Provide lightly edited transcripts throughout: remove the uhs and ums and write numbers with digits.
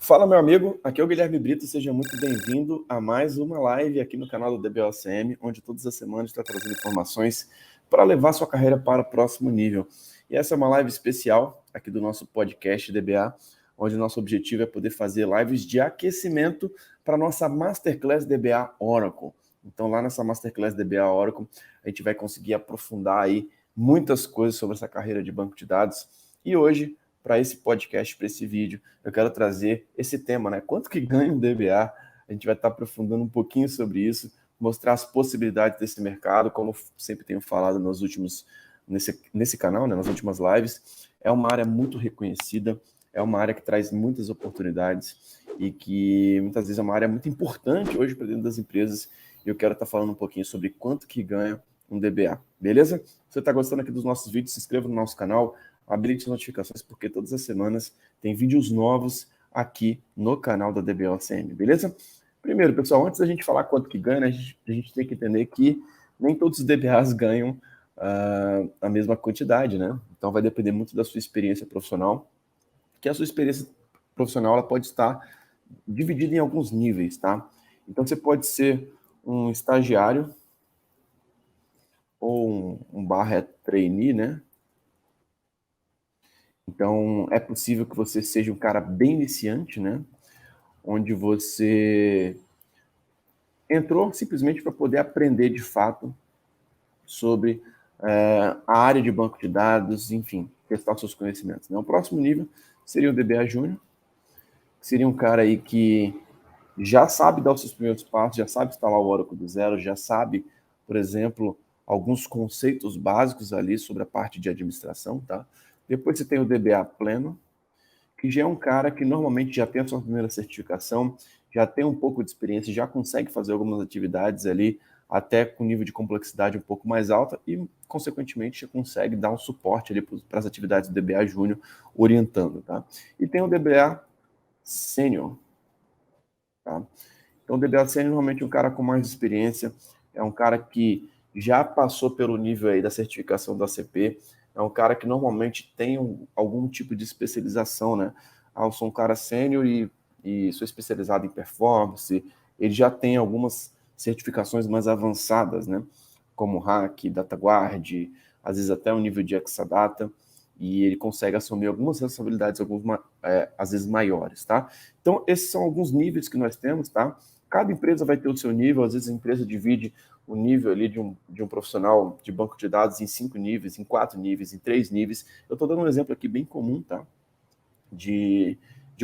Fala, meu amigo, aqui é o Guilherme Brito, seja muito bem-vindo a mais uma live aqui no canal do DBOCM, onde todas as semanas está trazendo informações para levar sua carreira para o próximo nível. E essa é uma live especial aqui do nosso podcast DBA, onde o nosso objetivo é poder fazer lives de aquecimento para a nossa Masterclass DBA Oracle. Então, lá nessa Masterclass DBA Oracle, a gente vai conseguir aprofundar aí muitas coisas sobre essa carreira de banco de dados. E hoje, para esse podcast, para esse vídeo, eu quero trazer esse tema, né? Quanto que ganha um DBA? A gente vai estar aprofundando um pouquinho sobre isso, mostrar as possibilidades desse mercado, como sempre tenho falado nesse canal, né? Nas últimas lives. É uma área muito reconhecida, é uma área que traz muitas oportunidades e que muitas vezes é uma área muito importante hoje para dentro das empresas. E eu quero estar falando um pouquinho sobre quanto que ganha um DBA, beleza? Se você está gostando aqui dos nossos vídeos, se inscreva no nosso canal, habilite as notificações, porque todas as semanas tem vídeos novos aqui no canal da DBOCM, beleza? Primeiro, pessoal, antes da gente falar quanto que ganha, né, a gente tem que entender que nem todos os DBAs ganham a mesma quantidade, né? Então vai depender muito da sua experiência profissional, que a sua experiência profissional ela pode estar dividida em alguns níveis, tá? Então você pode ser um estagiário ou um barra trainee, né? Então, é possível que você seja um cara bem iniciante, né? Onde você entrou simplesmente para poder aprender de fato sobre a área de banco de dados, enfim, testar seus conhecimentos. Né? O próximo nível seria o DBA Júnior, que seria um cara aí que já sabe dar os seus primeiros passos, já sabe instalar o Oracle do zero, já sabe, por exemplo, alguns conceitos básicos ali sobre a parte de administração, tá? Depois você tem o DBA Pleno, que já é um cara que normalmente já tem a sua primeira certificação, já tem um pouco de experiência, já consegue fazer algumas atividades ali, até com nível de complexidade um pouco mais alta e, consequentemente, já consegue dar um suporte ali para as atividades do DBA Júnior, orientando, tá? E tem o DBA Sênior, tá? Então, o DBA Sênior normalmente é um cara com mais experiência, é um cara que já passou pelo nível aí da certificação da ACP, é um cara que normalmente tem algum tipo de especialização, né? Eu sou um cara sênior e sou especializado em performance, ele já tem algumas certificações mais avançadas, né? Como Hack, DataGuard, às vezes até o nível de Exadata, e ele consegue assumir algumas responsabilidades, às vezes maiores, tá? Então, esses são alguns níveis que nós temos, tá? Cada empresa vai ter o seu nível, às vezes a empresa divide o nível ali de um profissional de banco de dados em 5 níveis, em 4 níveis, em 3 níveis. Eu estou dando um exemplo aqui bem comum, tá? De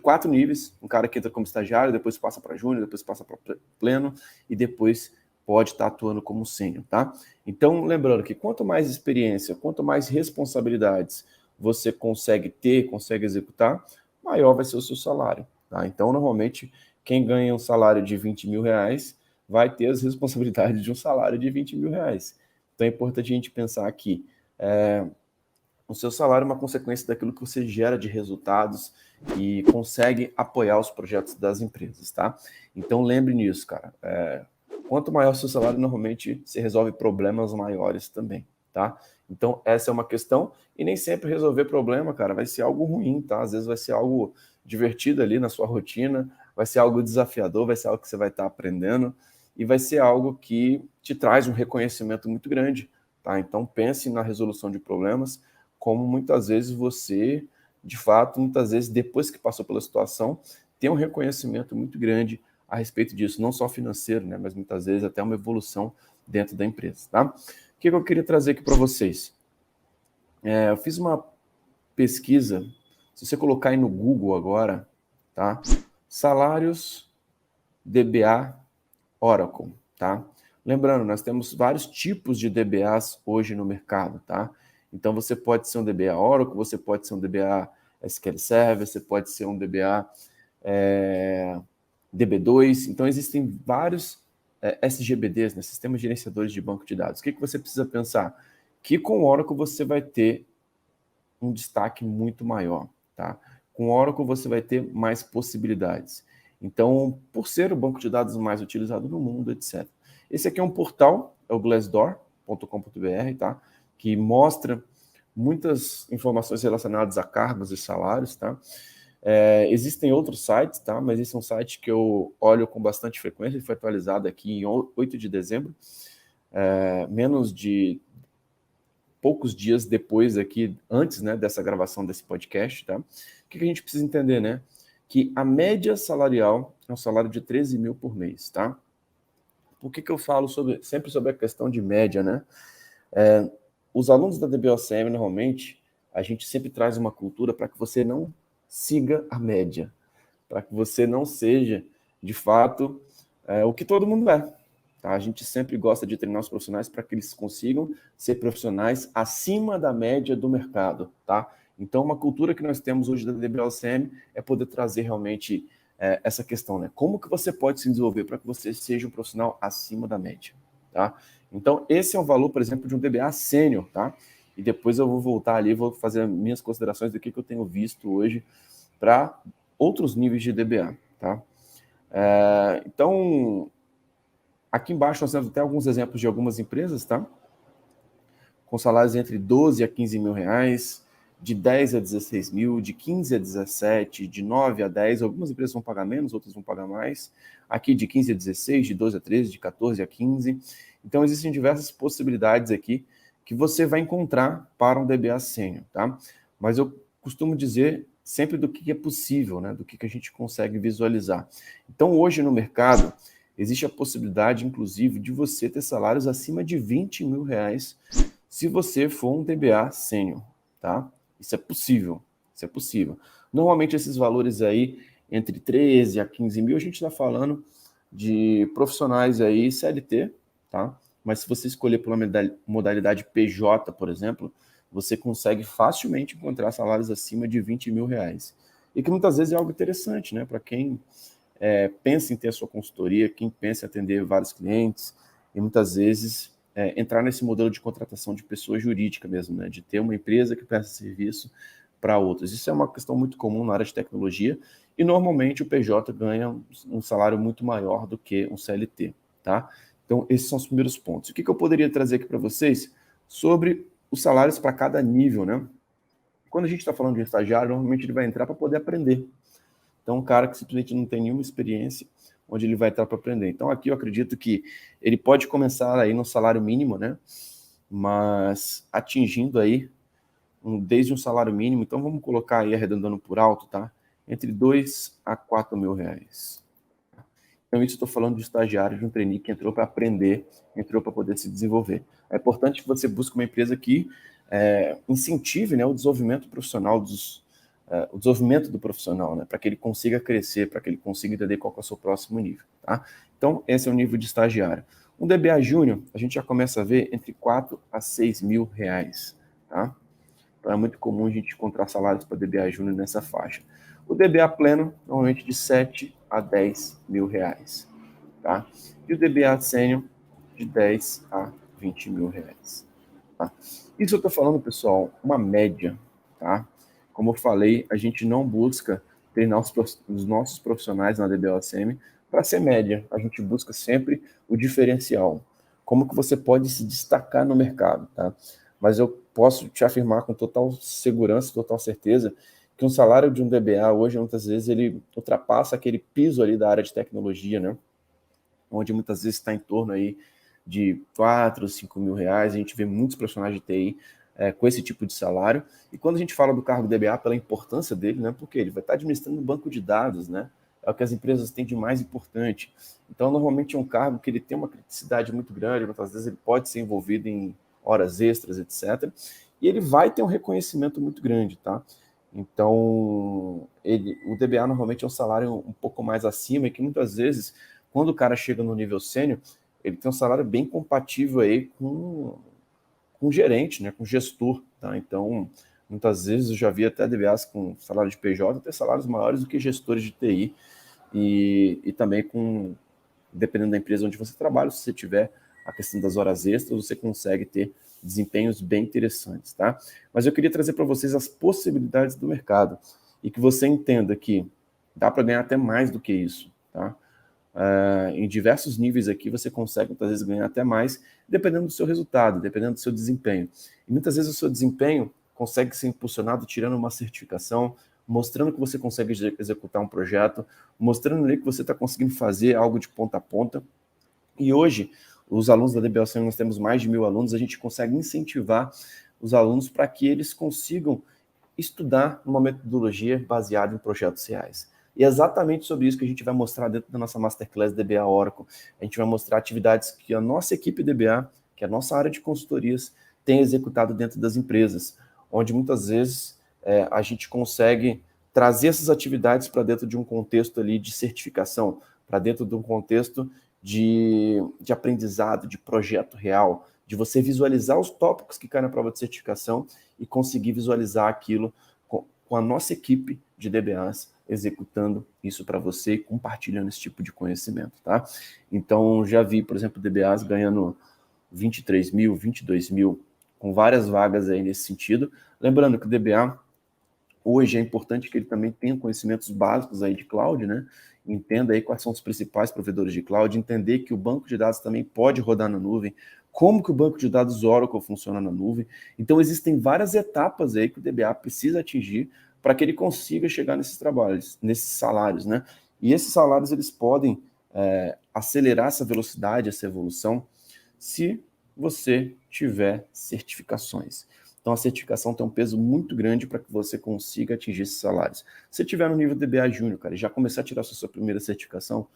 4 níveis, um cara que entra como estagiário, depois passa para júnior, depois passa para pleno e depois pode estar atuando como sênior, tá? Então, lembrando que quanto mais experiência, quanto mais responsabilidades você consegue ter, consegue executar, maior vai ser o seu salário, tá? Então, normalmente, quem ganha um salário de 20 mil reais vai ter as responsabilidades de um salário de 20 mil reais. Então, é importante a gente pensar que o seu salário é uma consequência daquilo que você gera de resultados e consegue apoiar os projetos das empresas, tá? Então, lembre nisso, cara. Quanto maior o seu salário, normalmente você resolve problemas maiores também, tá? Então, essa é uma questão, e nem sempre resolver problema, cara, vai ser algo ruim, tá? Às vezes vai ser algo divertido ali na sua rotina, vai ser algo desafiador, vai ser algo que você vai estar aprendendo, e vai ser algo que te traz um reconhecimento muito grande, tá? Então, pense na resolução de problemas, como muitas vezes você, de fato, muitas vezes, depois que passou pela situação, tem um reconhecimento muito grande a respeito disso, não só financeiro, né, mas muitas vezes até uma evolução dentro da empresa, tá? O que eu queria trazer aqui para vocês? Eu fiz uma pesquisa, se você colocar aí no Google agora, tá? Salários DBA Oracle, tá? Lembrando, nós temos vários tipos de DBAs hoje no mercado, tá? Então, você pode ser um DBA Oracle, você pode ser um DBA SQL Server, você pode ser um DBA DB2. Então, existem vários SGBDs, né, Sistemas Gerenciadores de Banco de Dados. O que você precisa pensar? Que com o Oracle você vai ter um destaque muito maior, tá? Com o Oracle você vai ter mais possibilidades. Então, por ser o banco de dados mais utilizado no mundo, etc. Esse aqui é um portal, é o glassdoor.com.br, tá? Que mostra muitas informações relacionadas a cargos e salários, tá? Existem outros sites, tá? Mas esse é um site que eu olho com bastante frequência, ele foi atualizado aqui em 8 de dezembro, menos de poucos dias depois aqui, antes, né, dessa gravação desse podcast, tá? O que a gente precisa entender, né? Que a média salarial é um salário de 13 mil por mês, tá? Por que eu falo sempre sobre a questão de média, né? Os alunos da DBOCM, normalmente, a gente sempre traz uma cultura para que você não siga a média, para que você não seja, de fato, o que todo mundo é. Tá? A gente sempre gosta de treinar os profissionais para que eles consigam ser profissionais acima da média do mercado. Tá? Então, uma cultura que nós temos hoje da DBOCM é poder trazer realmente essa questão, né? Como que você pode se desenvolver para que você seja um profissional acima da média, tá? Então, esse é um valor, por exemplo, de um DBA sênior, tá? E depois eu vou voltar ali, vou fazer minhas considerações do que eu tenho visto hoje para outros níveis de DBA, tá? Então, aqui embaixo nós temos até alguns exemplos de algumas empresas, tá? Com salários entre 12 a 15 mil reais, de 10 a 16 mil, de 15 a 17, de 9 a 10, algumas empresas vão pagar menos, outras vão pagar mais. Aqui de 15 a 16, de 12 a 13, de 14 a 15. Então, existem diversas possibilidades aqui que você vai encontrar para um DBA sênior, tá? Mas eu costumo dizer sempre do que é possível, né? Do que a gente consegue visualizar. Então, hoje no mercado, existe a possibilidade, inclusive, de você ter salários acima de 20 mil reais se você for um DBA sênior, tá? Isso é possível, isso é possível. Normalmente esses valores aí, entre 13 a 15 mil, a gente está falando de profissionais aí CLT, tá? Mas se você escolher pela modalidade PJ, por exemplo, você consegue facilmente encontrar salários acima de 20 mil reais. E que muitas vezes é algo interessante, né? Para quem pensa em ter a sua consultoria, quem pensa em atender vários clientes, e muitas vezes entrar nesse modelo de contratação de pessoa jurídica mesmo, né? De ter uma empresa que presta serviço para outras. Isso é uma questão muito comum na área de tecnologia e normalmente o PJ ganha um salário muito maior do que um CLT, tá? Então, esses são os primeiros pontos. O que eu poderia trazer aqui para vocês sobre os salários para cada nível, né? Quando a gente está falando de um estagiário, normalmente ele vai entrar para poder aprender. Então, um cara que simplesmente não tem nenhuma experiência, onde ele vai estar para aprender. Então, aqui eu acredito que ele pode começar aí no salário mínimo, né? Mas atingindo aí desde um salário mínimo, então vamos colocar aí, arredondando por alto, tá? Entre 2 a 4 mil reais. Então, isso estou falando de estagiário, de um trainee que entrou para aprender, entrou para poder se desenvolver. É importante que você busque uma empresa que incentive, né, o desenvolvimento profissional o desenvolvimento do profissional, né, para que ele consiga crescer, para que ele consiga entender qual é o seu próximo nível, tá? Então, esse é o nível de estagiário. Um DBA júnior, a gente já começa a ver entre 4 a 6 mil reais, tá? Então, é muito comum a gente encontrar salários para DBA júnior nessa faixa. O DBA pleno, normalmente de 7 a 10 mil reais, tá? E o DBA sênior, de 10 a 20 mil reais, tá? Isso eu estou falando, pessoal, uma média, tá? Como eu falei, a gente não busca treinar os nossos profissionais na DBOCM para ser média. A gente busca sempre o diferencial. Como que você pode se destacar no mercado, tá? Mas eu posso te afirmar com total segurança, total certeza, que um salário de um DBA hoje, muitas vezes, ele ultrapassa aquele piso ali da área de tecnologia, né? Onde muitas vezes está em torno aí de 4, 5 mil reais. A gente vê muitos profissionais de TI com esse tipo de salário. E quando a gente fala do cargo DBA, pela importância dele, né? Porque ele vai estar administrando um banco de dados, né? É o que as empresas têm de mais importante. Então, normalmente é um cargo que ele tem uma criticidade muito grande, muitas vezes ele pode ser envolvido em horas extras, etc. E ele vai ter um reconhecimento muito grande, tá? Então, o DBA normalmente é um salário um pouco mais acima e que muitas vezes, quando o cara chega no nível sênior, ele tem um salário bem compatível aí com gerente, né, com gestor, tá? Então, muitas vezes eu já vi até DBAs com salário de PJ ter salários maiores do que gestores de TI e também dependendo da empresa onde você trabalha, se você tiver a questão das horas extras, você consegue ter desempenhos bem interessantes, tá? Mas eu queria trazer para vocês as possibilidades do mercado e que você entenda que dá para ganhar até mais do que isso, tá? Em diversos níveis aqui você consegue muitas vezes ganhar até mais, dependendo do seu resultado, dependendo do seu desempenho. E muitas vezes o seu desempenho consegue ser impulsionado tirando uma certificação, mostrando que você consegue executar um projeto, mostrando ali que você está conseguindo fazer algo de ponta a ponta. E hoje, os alunos da DBOCM, nós temos mais de 1.000 alunos, a gente consegue incentivar os alunos para que eles consigam estudar uma metodologia baseada em projetos reais. E é exatamente sobre isso que a gente vai mostrar dentro da nossa Masterclass DBA Oracle. A gente vai mostrar atividades que a nossa equipe DBA, que é a nossa área de consultorias, tem executado dentro das empresas, onde muitas vezes a gente consegue trazer essas atividades para dentro de um contexto ali de certificação, para dentro de um contexto de aprendizado, de projeto real, de você visualizar os tópicos que caem na prova de certificação e conseguir visualizar aquilo com a nossa equipe de DBAs executando isso para você e compartilhando esse tipo de conhecimento, tá? Então, já vi, por exemplo, DBAs ganhando 23 mil, 22 mil, com várias vagas aí nesse sentido. Lembrando que o DBA, hoje, é importante que ele também tenha conhecimentos básicos aí de cloud, né? Entenda aí quais são os principais provedores de cloud, entender que o banco de dados também pode rodar na nuvem, como que o banco de dados Oracle funciona na nuvem. Então, existem várias etapas aí que o DBA precisa atingir para que ele consiga chegar nesses trabalhos, nesses salários, né? E esses salários, eles podem acelerar essa velocidade, essa evolução, se você tiver certificações. Então, a certificação tem um peso muito grande para que você consiga atingir esses salários. Se você estiver no nível DBA Júnior, cara, e já começar a tirar a sua primeira certificação,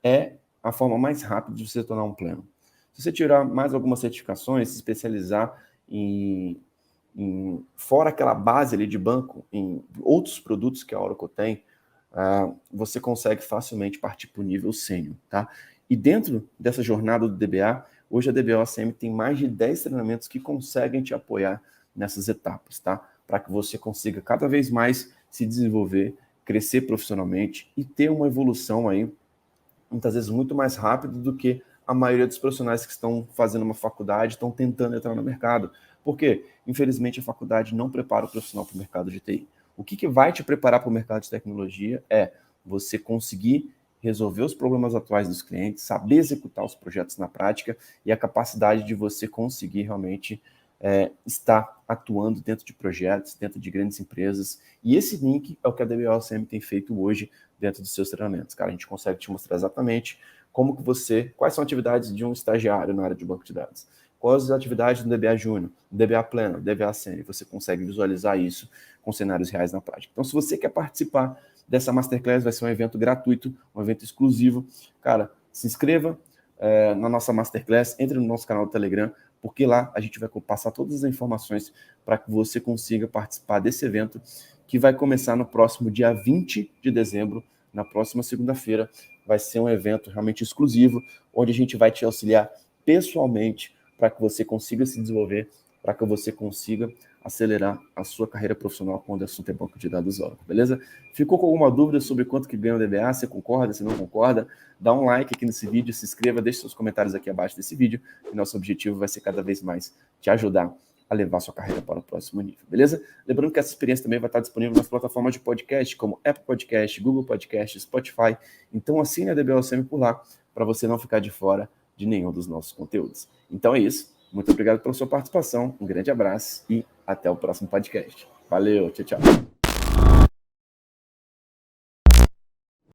é a forma mais rápida de você tornar um pleno. Se você tirar mais algumas certificações, se especializar fora aquela base ali de banco, em outros produtos que a Oracle tem, você consegue facilmente partir para o nível sênior, tá? E dentro dessa jornada do DBA, hoje a DBOCM tem mais de 10 treinamentos que conseguem te apoiar nessas etapas, tá? Para que você consiga cada vez mais se desenvolver, crescer profissionalmente e ter uma evolução aí, muitas vezes muito mais rápido do que a maioria dos profissionais que estão fazendo uma faculdade, estão tentando entrar no mercado. Por quê? Infelizmente, a faculdade não prepara o profissional para o mercado de TI. O que vai te preparar para o mercado de tecnologia é você conseguir resolver os problemas atuais dos clientes, saber executar os projetos na prática e a capacidade de você conseguir realmente estar atuando dentro de projetos, dentro de grandes empresas. E esse link é o que a DBOCM tem feito hoje dentro dos seus treinamentos. Cara, a gente consegue te mostrar exatamente quais são atividades de um estagiário na área de banco de dados, quais as atividades do DBA Júnior, DBA Pleno, DBA Sênior. Você consegue visualizar isso com cenários reais na prática. Então, se você quer participar dessa Masterclass, vai ser um evento gratuito, um evento exclusivo. Cara, se inscreva na nossa Masterclass, entre no nosso canal do Telegram, porque lá a gente vai passar todas as informações para que você consiga participar desse evento, que vai começar no próximo dia 20 de dezembro, na próxima segunda-feira. Vai ser um evento realmente exclusivo, onde a gente vai te auxiliar pessoalmente para que você consiga se desenvolver, para que você consiga acelerar a sua carreira profissional quando o assunto é banco de dados Oracle, beleza? Ficou com alguma dúvida sobre quanto que ganha o DBA? Você concorda, você não concorda? Dá um like aqui nesse vídeo, se inscreva, deixe seus comentários aqui abaixo desse vídeo, e nosso objetivo vai ser cada vez mais te ajudar a levar sua carreira para o próximo nível, beleza? Lembrando que essa experiência também vai estar disponível nas plataformas de podcast, como Apple Podcast, Google Podcast, Spotify. Então assine a DBOCM por lá, para você não ficar de fora de nenhum dos nossos conteúdos. Então é isso. Muito obrigado pela sua participação, um grande abraço e até o próximo podcast. Valeu, tchau, tchau.